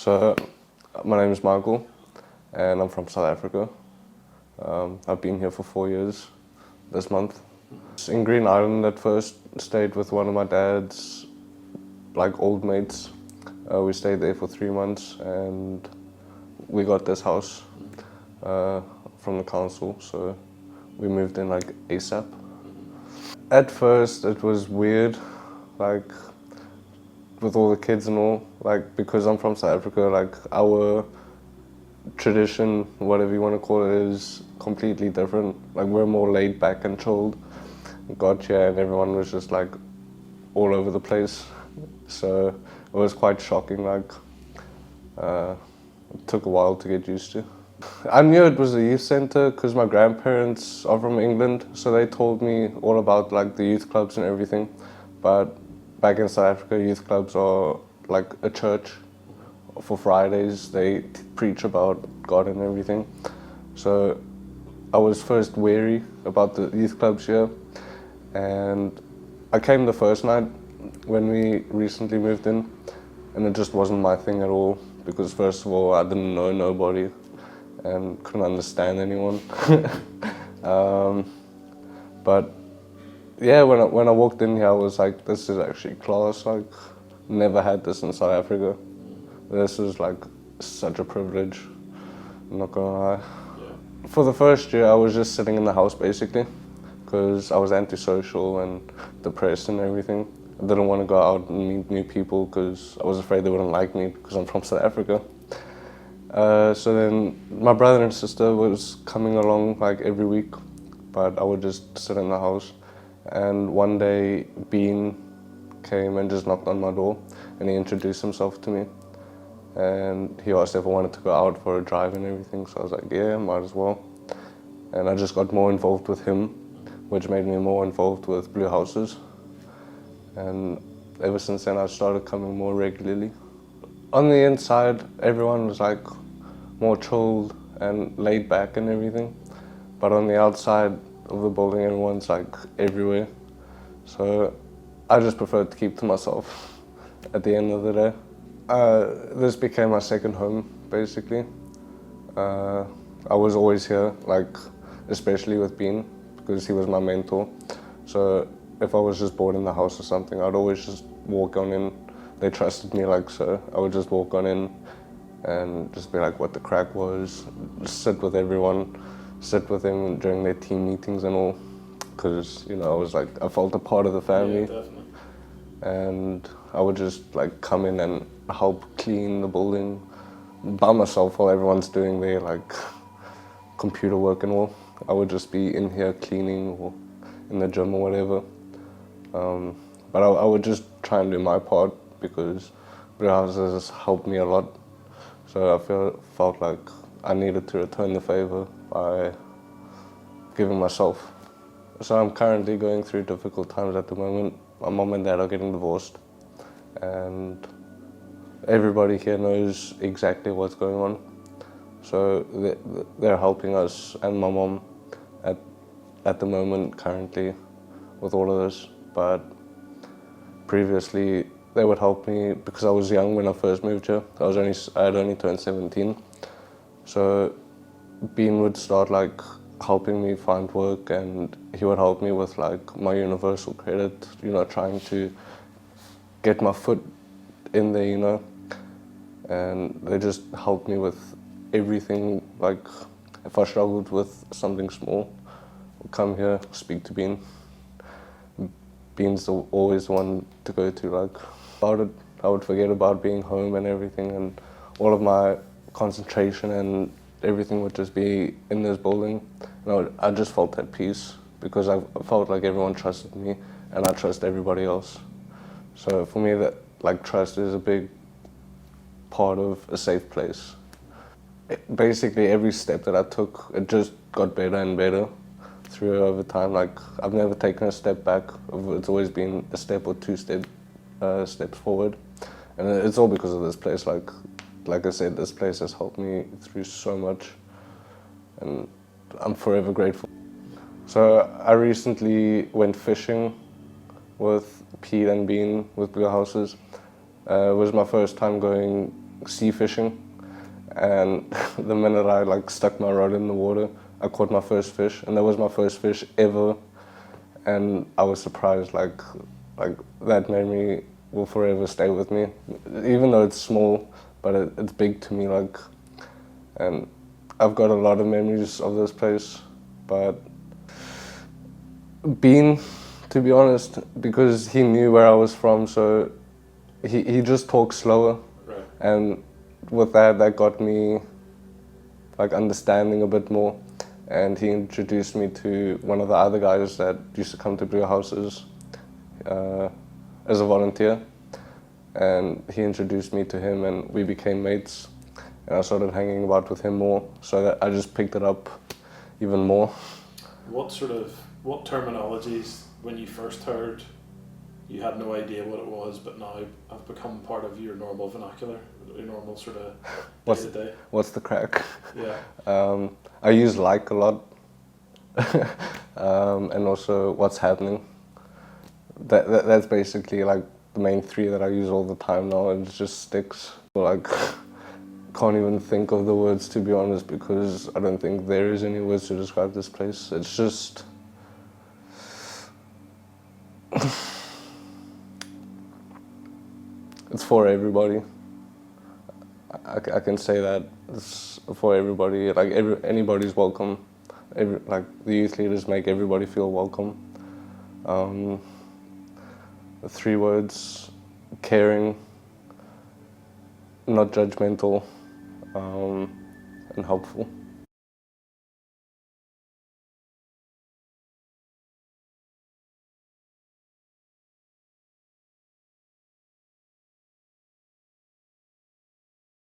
So, my name is Micheal, and I'm from South Africa. I've been here for 4 years this month. In Green Island at first, stayed with one of my dad's old mates. We stayed there for 3 months and we got this house from the council, so we moved in ASAP. At first it was weird, with all the kids and all, because I'm from South Africa, our tradition, whatever you want to call it, is completely different. We're more laid back and chilled. Got here and everyone was just all over the place. So it was quite shocking, it took a while to get used to. I knew it was a youth center because my grandparents are from England, so they told me all about the youth clubs and everything. But back in South Africa, youth clubs are like a church. For Fridays, they preach about God and everything. So I was first wary about the youth clubs here, and I came the first night when we recently moved in, and it just wasn't my thing at all, because first of all, I didn't know nobody and couldn't understand anyone. But yeah, when I walked in here, I was like, this is actually class. Never had this in South Africa. This is such a privilege, I'm not gonna lie. Yeah. For the first year, I was just sitting in the house basically, because I was antisocial and depressed and everything. I didn't want to go out and meet new people because I was afraid they wouldn't like me because I'm from South Africa. So then my brother and sister was coming along every week, but I would just sit in the house. And one day, Bean came and just knocked on my door, and he introduced himself to me. And he asked if I wanted to go out for a drive and everything, so I was like, yeah, might as well. And I just got more involved with him, which made me more involved with BlueHouses. And ever since then, I started coming more regularly. On the inside, everyone was more chilled and laid back and everything. But on the outside of the building, everyone's everywhere. So I just preferred to keep to myself at the end of the day. This became my second home, basically. I was always here, especially with Bean, because he was my mentor. So if I was just bored in the house or something, I'd always just walk on in. They trusted me so. I would just walk on in and just be what the crack was, just sit with everyone, sit with them during their team meetings and all, because, I was I felt a part of the family. Yeah, definitely. And I would just come in and help clean the building by myself while everyone's doing their computer work and all. I would just be in here cleaning or in the gym or whatever. But I would just try and do my part because BlueHouses has helped me a lot. So I felt like I needed to return the favor by giving myself. So I'm currently going through difficult times at the moment. My mom and dad are getting divorced, and everybody here knows exactly what's going on. So they're helping us and my mom at the moment currently with all of this. But previously they would help me because I was young when I first moved here. I had only turned 17. So Bean would start helping me find work, and he would help me with my universal credit, trying to get my foot in there, and they just helped me with everything. If I struggled with something small, I'd come here, speak to Bean. Bean's always the one to go to. About it, I would forget about being home and everything, and all of my concentration and everything would just be in this building. I just felt at peace because I felt like everyone trusted me and I trust everybody else. So for me, that trust is a big part of a safe place. Basically, every step that I took, it just got better and better through over time. I've never taken a step back. It's always been a step or two steps forward, and it's all because of this place. Like I said, this place has helped me through so much, and I'm forever grateful. So I recently went fishing with Pete and Bean with BlueHouses. It was my first time going sea fishing, and the minute I like stuck my rod in the water, I caught my first fish, and that was my first fish ever, and I was surprised. Like that memory will forever stay with me, even though it's small, but it's big to me. Like, and I've got a lot of memories of this place, but Bean, to be honest, because he knew where I was from, so he just talked slower, Right. and with that got me like understanding a bit more, and he introduced me to one of the other guys that used to come to BlueHouses as a volunteer, and he introduced me to him, and we became mates, and I started hanging about with him more, so that I just picked it up even more. What terminologies, when you first heard, you had no idea what it was, but now have become part of your normal vernacular, your normal sort of day to day? What's the crack? Yeah. I use like a lot, and also what's happening. That's basically like the main three that I use all the time now, and it just sticks. Like, can't even think of the words, to be honest, because I don't think there is any words to describe this place. It's just it's for everybody. I can say that it's for everybody. Like anybody's welcome. Like the youth leaders make everybody feel welcome. The three words: caring, not judgmental, and helpful.